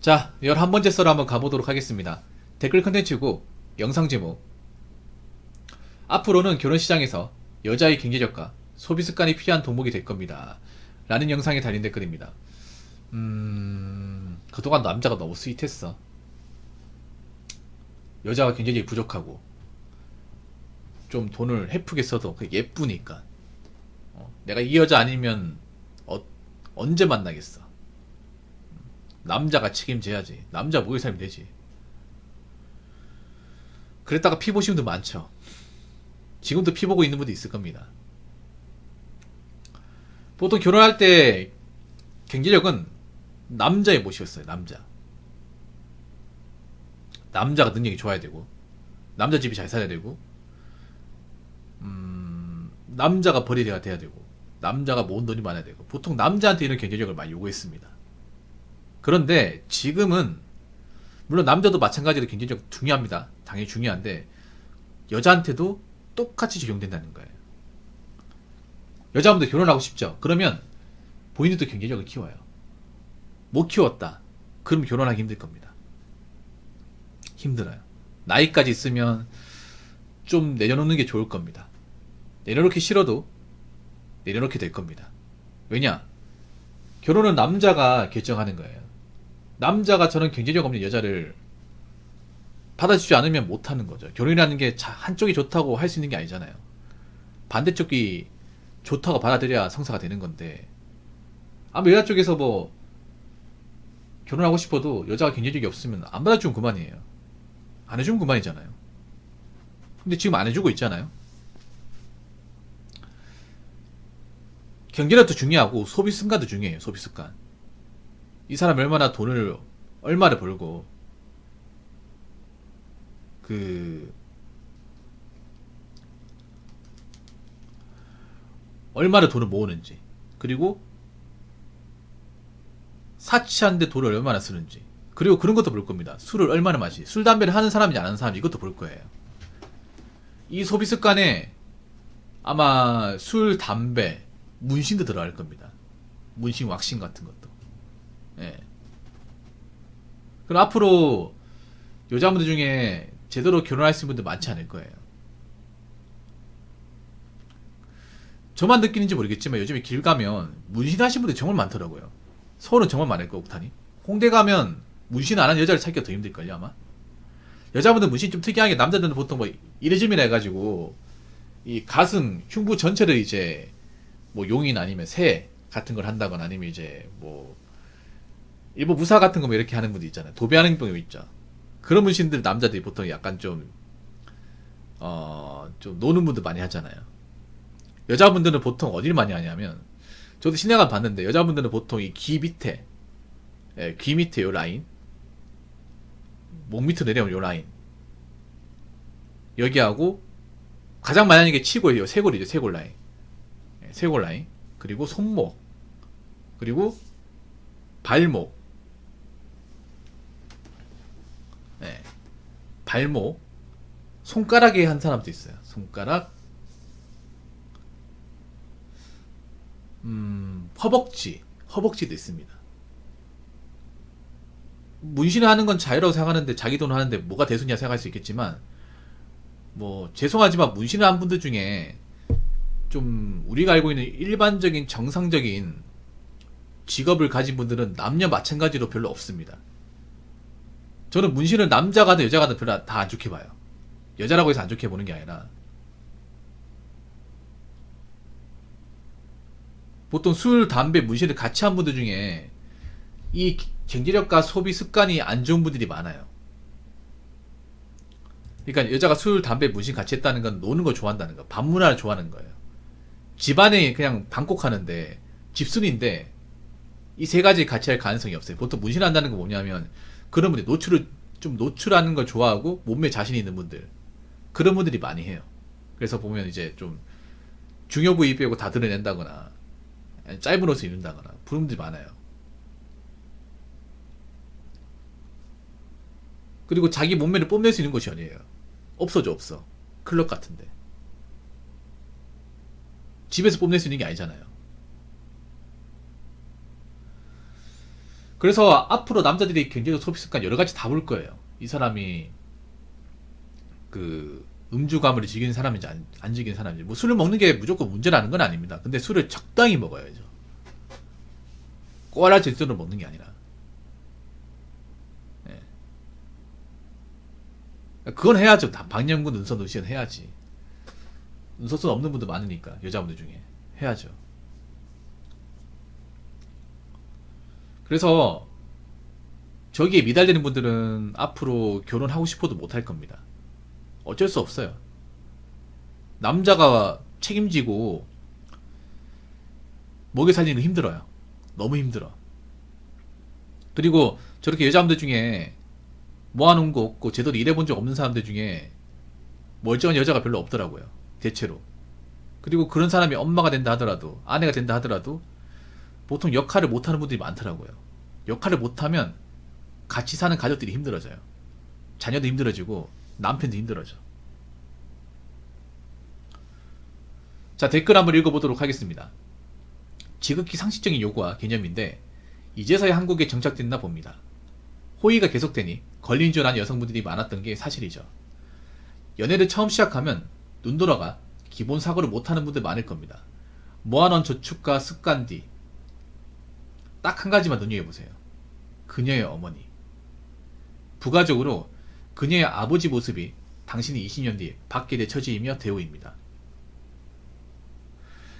자, 11번째 썰 한번 가보도록 하겠습니다. 댓글 컨텐츠고 영상 제목: 앞으로는 결혼시장에서 여자의 경제력과 소비 습관이 필요한 덕목이 될 겁니다. 라는 영상에 달린 댓글입니다. 그동안 남자가 너무 스윗했어. 여자가 경제력이 부족하고 좀 돈을 헤프게 써도 예쁘니까. 내가 이 여자 아니면 언제 만나겠어. 남자가 책임져야지. 남자 목에 살면 되지. 그랬다가 피 보신 분도 많죠. 지금도 피 보고 있는 분도 있을 겁니다. 보통 결혼할 때 경제력은 남자의 몫이었어요. 남자가 능력이 좋아야 되고, 남자 집이 잘 살아야 되고, 남자가 벌이가 돼야 되고, 남자가 모은 돈이 많아야 되고, 보통 남자한테 이런 경제력을 많이 요구했습니다. 그런데 지금은 물론 남자도 마찬가지로 경제력 중요합니다. 당연히 중요한데 여자한테도 똑같이 적용된다는 거예요. 여자분들 결혼하고 싶죠? 그러면 본인도 경제력을 키워요. 못 키웠다. 그럼 결혼하기 힘들 겁니다. 힘들어요. 나이까지 있으면 좀 내려놓는 게 좋을 겁니다. 내려놓기 싫어도 내려놓게 될 겁니다. 왜냐? 결혼은 남자가 결정하는 거예요. 남자가 저는 경제력 없는 여자를 받아주지 않으면 못하는 거죠. 결혼이라는 게 한쪽이 좋다고 할 수 있는 게 아니잖아요. 반대쪽이 좋다고 받아들여야 성사가 되는 건데, 아마 여자 쪽에서 뭐 결혼하고 싶어도 여자가 경제력이 없으면 안 받아주면 그만이에요. 안 해주면 그만이잖아요. 근데 지금 안 해주고 있잖아요. 경제력도 중요하고 소비 습관도 중요해요. 소비 습관. 이 사람이 얼마를 벌고 얼마를 돈을 모으는지, 그리고 사치하는데 돈을 얼마나 쓰는지, 그리고 그런 것도 볼 겁니다. 술을 얼마나 마시, 술 담배를 하는 사람인지 안 하는 사람인지 이것도 볼 거예요. 이 소비 습관에 아마 술, 담배, 문신도 들어갈 겁니다. 문신, 왁싱 같은 것도. 예. 그럼 앞으로 여자분들 중에 제대로 결혼할 수 있는 분들 많지 않을 거예요. 저만 느끼는지 모르겠지만 요즘에 길 가면 문신하신 분들 정말 많더라고요. 서울은 정말 많을 거고, 옥탄이. 홍대 가면 문신 안 한 여자를 찾기가 더 힘들걸요, 아마. 여자분들 문신 좀 특이하게, 남자들은 보통 뭐 이래저래 해가지고 이 가슴, 흉부 전체를 이제 뭐 용인 아니면 새 같은 걸 한다거나, 아니면 이제 뭐 일부 무사 같은 거 뭐 이렇게 하는 분들 있잖아요. 도배하는 경우 있죠. 그런 문신들 남자들이 보통 약간 좀 노는 분들 많이 하잖아요. 여자분들은 보통 어디를 많이 하냐면, 저도 시내 가서 봤는데 여자분들은 보통 이 귀 밑에 요 라인, 목 밑으로 내려오는 요 라인, 여기하고 가장 많이 하는 게 치골이요. 쇄골이죠. 쇄골 라인. 쇄골 라인. 그리고 손목. 그리고 발목. 네. 발목. 손가락에 한 사람도 있어요. 손가락. 허벅지도 있습니다. 문신을 하는 건 자유라고 생각하는데, 자기 돈 하는데 뭐가 대수냐 생각할 수 있겠지만, 뭐 죄송하지만 문신을 한 분들 중에 좀 우리가 알고 있는 일반적인 정상적인 직업을 가진 분들은 남녀 마찬가지로 별로 없습니다. 저는 문신을 남자가 든 여자가 든 별로 다 안 좋게 봐요. 여자라고 해서 안 좋게 보는 게 아니라, 보통 술, 담배, 문신을 같이 한 분들 중에 이 경제력과 소비 습관이 안 좋은 분들이 많아요. 그러니까 여자가 술, 담배, 문신 같이 했다는 건 노는 걸 좋아한다는 거, 밤문화를 좋아하는 거예요. 집안에 그냥 방콕하는데, 집순인데 이 세 가지 같이 할 가능성이 없어요. 보통 문신한다는 건 뭐냐면, 그런 분들 노출하는 걸 좋아하고 몸매 자신 있는 분들, 그런 분들이 많이 해요. 그래서 보면 이제 좀 중요 부위 빼고 다 드러낸다거나 짧은 옷을 입는다거나 그런 분들이 많아요. 그리고 자기 몸매를 뽐낼 수 있는 곳이 아니에요. 없어. 클럽 같은데 집에서 뽐낼 수 있는 게 아니잖아요. 그래서 앞으로 남자들이 굉장히 소비 습관 여러 가지 다 볼 거예요. 이 사람이 그 음주가물을 즐기는 사람인지 안 즐기는 사람인지. 뭐 술을 먹는 게 무조건 문제라는 건 아닙니다. 근데 술을 적당히 먹어야죠. 꼬라질 정도로 먹는 게 아니라. 예. 그건 해야죠. 다 박영구 눈썹 노시는 해야지. 눈썹은 없는 분도 많으니까 여자분들 중에 해야죠. 그래서 저기에 미달되는 분들은 앞으로 결혼하고 싶어도 못할 겁니다. 어쩔 수 없어요. 남자가 책임지고 먹여 살리는 거 힘들어요. 너무 힘들어. 그리고 저렇게 여자분들 중에 모아놓은 거 없고 제대로 일해본 적 없는 사람들 중에 멀쩡한 여자가 별로 없더라고요. 대체로. 그리고 그런 사람이 엄마가 된다 하더라도, 아내가 된다 하더라도 보통 역할을 못하는 분들이 많더라고요. 역할을 못하면 같이 사는 가족들이 힘들어져요. 자녀도 힘들어지고 남편도 힘들어져. 자, 댓글 한번 읽어보도록 하겠습니다. 지극히 상식적인 요구와 개념인데 이제서야 한국에 정착됐나 봅니다. 호의가 계속되니 걸린 줄 아는 여성분들이 많았던 게 사실이죠. 연애를 처음 시작하면 눈 돌아가 기본 사고를 못하는 분들 많을 겁니다. 모아놓은 저축과 습관 뒤 딱 한 가지만 눈여겨보세요. 그녀의 어머니. 부가적으로 그녀의 아버지 모습이 당신이 20년 뒤에 받게 될 처지이며 대우입니다.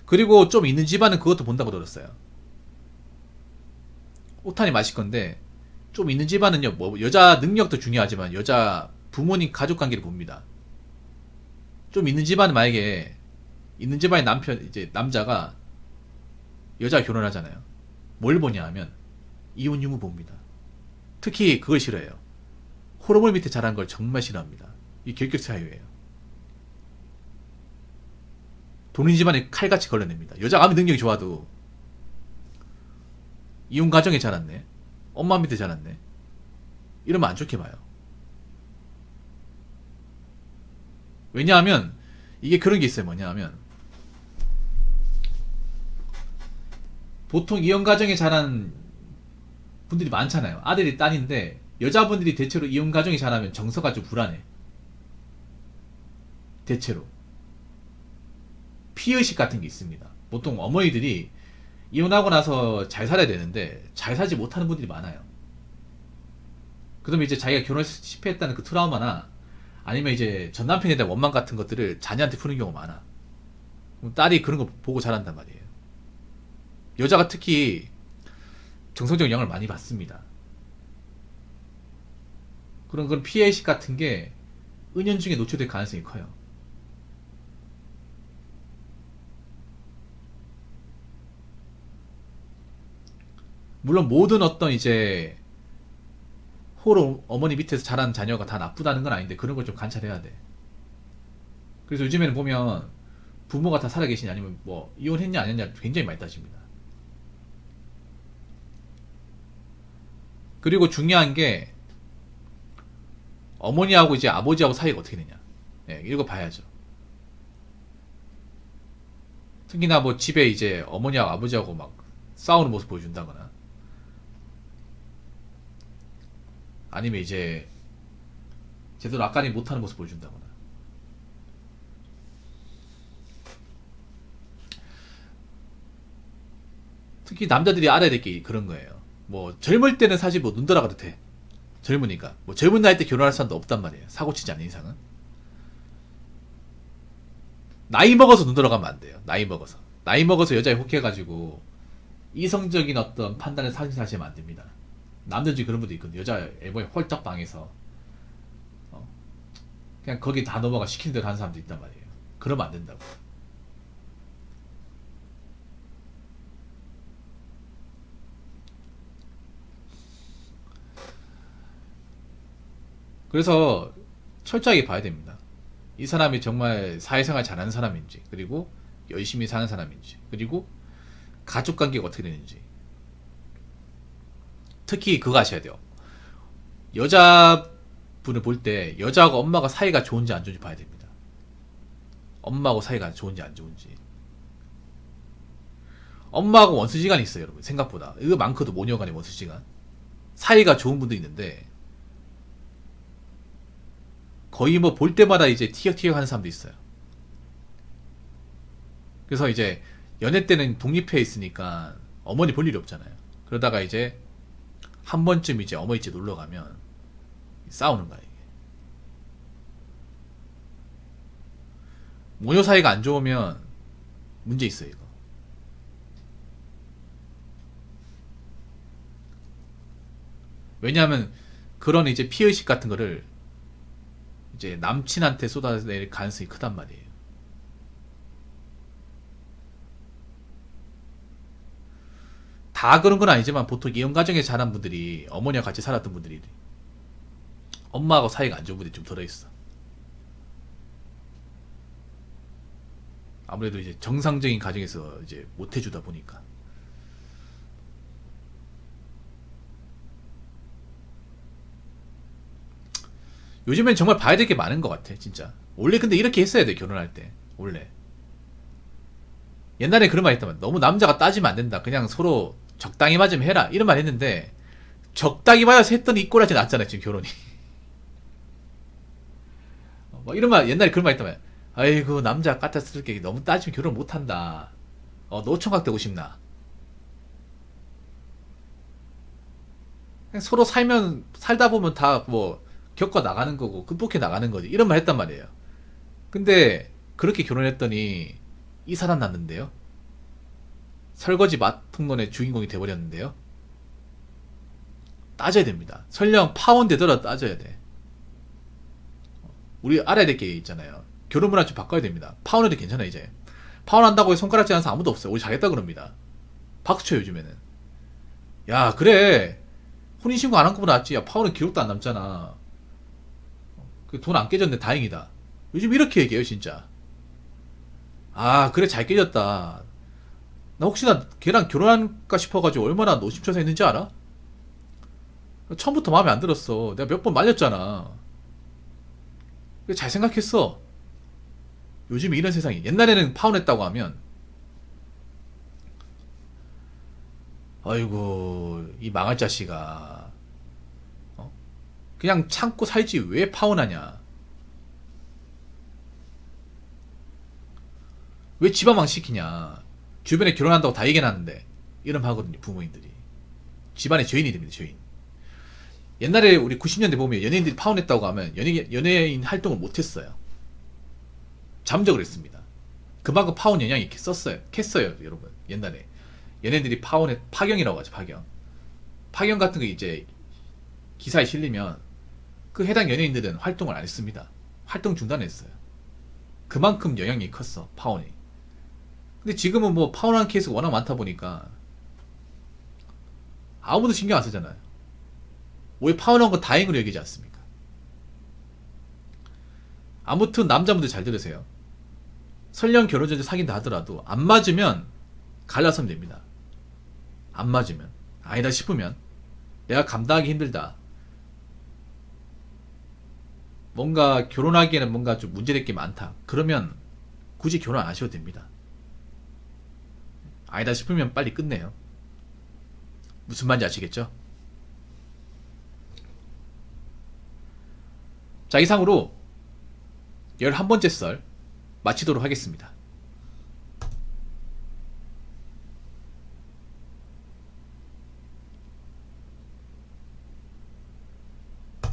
그리고 좀 있는 집안은 그것도 본다고 들었어요. 오탄이 마실 건데 좀 있는 집안은요, 뭐 여자 능력도 중요하지만 여자 부모님 가족 관계를 봅니다. 좀 있는 집안은 만약에 있는 집안의 남편 이제 남자가 여자가 결혼하잖아요. 뭘 보냐 하면 이혼 유무 봅니다. 특히 그걸 싫어해요. 호르몬 밑에 자란 걸 정말 싫어합니다. 이 결격 사유예요. 돈 있는 집안에 칼같이 걸러냅니다. 여자가 아무리 능력이 좋아도 이혼 가정에 자랐네. 엄마 밑에 자랐네. 이러면 안 좋게 봐요. 왜냐하면 이게 그런 게 있어요. 뭐냐 하면 보통 이혼 가정에 자란 분들이 많잖아요. 아들이 딸인데 여자분들이 대체로 이혼 가정에 자라면 정서가 좀 불안해. 대체로 피의식 같은 게 있습니다. 보통 어머니들이 이혼하고 나서 잘 살아야 되는데 잘 살지 못하는 분들이 많아요. 그러면 이제 자기가 결혼을 실패했다는 그 트라우마나 아니면 이제 전 남편에 대한 원망 같은 것들을 자녀한테 푸는 경우가 많아. 그럼 딸이 그런 거 보고 자란단 말이에요. 여자가 특히 정서적 영향을 많이 받습니다. 그런 피해의식 같은 게 은연중에 노출될 가능성이 커요. 물론 모든 어떤 이제 호로 어머니 밑에서 자란 자녀가 다 나쁘다는 건 아닌데 그런 걸 좀 관찰해야 돼. 그래서 요즘에는 보면 부모가 다 살아계시냐 아니면 뭐 이혼했냐 안 했냐 굉장히 많이 따집니다. 그리고 중요한 게 어머니하고 이제 아버지하고 사이가 어떻게 되냐. 예, 읽어봐야죠. 특히나 뭐 집에 이제 어머니하고 아버지하고 막 싸우는 모습 보여준다거나 아니면 이제 제대로 아까리 못하는 모습 보여준다거나 특히 남자들이 알아야 될 게 그런 거예요. 뭐 젊을 때는 사실 뭐 눈 돌아가도 돼. 젊으니까 뭐 젊은 나이 때 결혼할 사람도 없단 말이에요. 사고 치지 않는 이상은. 나이 먹어서 눈 돌아가면 안 돼요. 나이 먹어서 여자에 혹해가지고 이성적인 어떤 판단을 사실하시면 안 됩니다. 남들 중에 그런 분도 있거든요. 여자 앨범에 홀딱 방해서 그냥 거기 다 넘어가 시키는 대로 하는 사람도 있단 말이에요. 그러면 안 된다고. 그래서 철저하게 봐야 됩니다. 이 사람이 정말 사회생활 잘하는 사람인지, 그리고 열심히 사는 사람인지, 그리고 가족관계가 어떻게 되는지. 특히 그거 아셔야 돼요. 여자분을 볼 때 여자하고 엄마가 사이가 좋은지 안 좋은지 봐야 됩니다. 엄마하고 사이가 좋은지 안 좋은지. 엄마하고 원수지간이 있어요, 여러분. 생각보다. 이거 많거든, 모녀간의 원수지간. 사이가 좋은 분도 있는데 거의 뭐 볼 때마다 이제 티격태격 하는 사람도 있어요. 그래서 이제 연애 때는 독립해 있으니까 어머니 볼 일이 없잖아요. 그러다가 이제 한 번쯤 이제 어머니 집 놀러 가면 싸우는 거야, 이게. 모녀 사이가 안 좋으면 문제 있어요, 이거. 왜냐하면 그런 이제 피해의식 같은 거를 이제 남친한테 쏟아낼 가능성이 크단 말이에요. 다 그런 건 아니지만 보통 이혼 가정에 자란 분들이 어머니와 같이 살았던 분들이 엄마하고 사이가 안 좋은 분들이 좀 들어있어. 아무래도 이제 정상적인 가정에서 이제 못 해주다 보니까. 요즘엔 정말 봐야 될 게 많은 것 같아, 진짜. 원래 근데 이렇게 했어야 돼, 결혼할 때. 원래. 옛날에 그런 말 했단 말이야. 너무 남자가 따지면 안 된다. 그냥 서로 적당히 맞으면 해라. 이런 말 했는데, 적당히 맞아서 했더니 이 꼴하지 않았잖아, 지금 결혼이. 뭐 이런 말, 옛날에 그런 말 했단 말이야. 아이고, 남자 까탈스럽게 너무 따지면 결혼 못 한다. 노총각 되고 싶나. 그냥 서로 살다 보면 다 뭐, 겪어 나가는 거고, 극복해 나가는 거지. 이런 말 했단 말이에요. 근데, 그렇게 결혼했더니, 이 사람 났는데요? 설거지 맛통론의 주인공이 돼버렸는데요? 따져야 됩니다. 설령 파혼 되더라도 따져야 돼. 우리 알아야 될 게 있잖아요. 결혼 문화 좀 바꿔야 됩니다. 파혼해도 괜찮아, 이제. 파혼한다고 손가락질 하는 사람 아무도 없어요. 우리 잘했다 그럽니다. 박수 쳐, 요즘에는. 야, 그래. 혼인신고 안 한 것보다 낫지. 야, 파혼은 기록도 안 남잖아. 돈 안 깨졌네, 다행이다. 요즘 이렇게 얘기해요, 진짜. 아, 그래, 잘 깨졌다. 나 혹시나 걔랑 결혼할까 싶어가지고 얼마나 노심초사했는지 알아? 처음부터 마음에 안 들었어. 내가 몇 번 말렸잖아. 잘 생각했어. 요즘 이런 세상이. 옛날에는 파혼했다고 하면, 아이고, 이 망할 자식아. 어? 그냥 참고 살지 왜 파혼하냐. 왜 집안망 시키냐. 주변에 결혼한다고 다 얘기해놨는데. 이런 하거든요, 부모님들이. 집안의 죄인이 됩니다, 죄인. 옛날에 우리 90년대 보면 연예인들이 파혼했다고 하면 연예인 활동을 못했어요. 잠적을 했습니다. 그만큼 파혼 영향이 캤어요, 여러분. 옛날에. 연예인들이 파경이라고 하죠, 파경. 파경 같은 거 이제 기사에 실리면 그 해당 연예인들은 활동을 안 했습니다. 활동 중단했어요. 그만큼 영향이 컸어, 파혼이. 근데 지금은 뭐 파혼하는 케이스가 워낙 많다 보니까 아무도 신경 안 쓰잖아요. 왜 파혼한 건 다행으로 여기지 않습니까? 아무튼 남자분들 잘 들으세요. 설령 결혼 전에 사귄다 하더라도 안 맞으면 갈라서면 됩니다. 안 맞으면. 아니다 싶으면 내가 감당하기 힘들다. 뭔가 결혼하기에는 뭔가 좀 문제될 게 많다. 그러면 굳이 결혼 안 하셔도 됩니다. 아니다 싶으면 빨리 끝내요. 무슨 말인지 아시겠죠? 자, 이상으로 11번째 썰 마치도록 하겠습니다.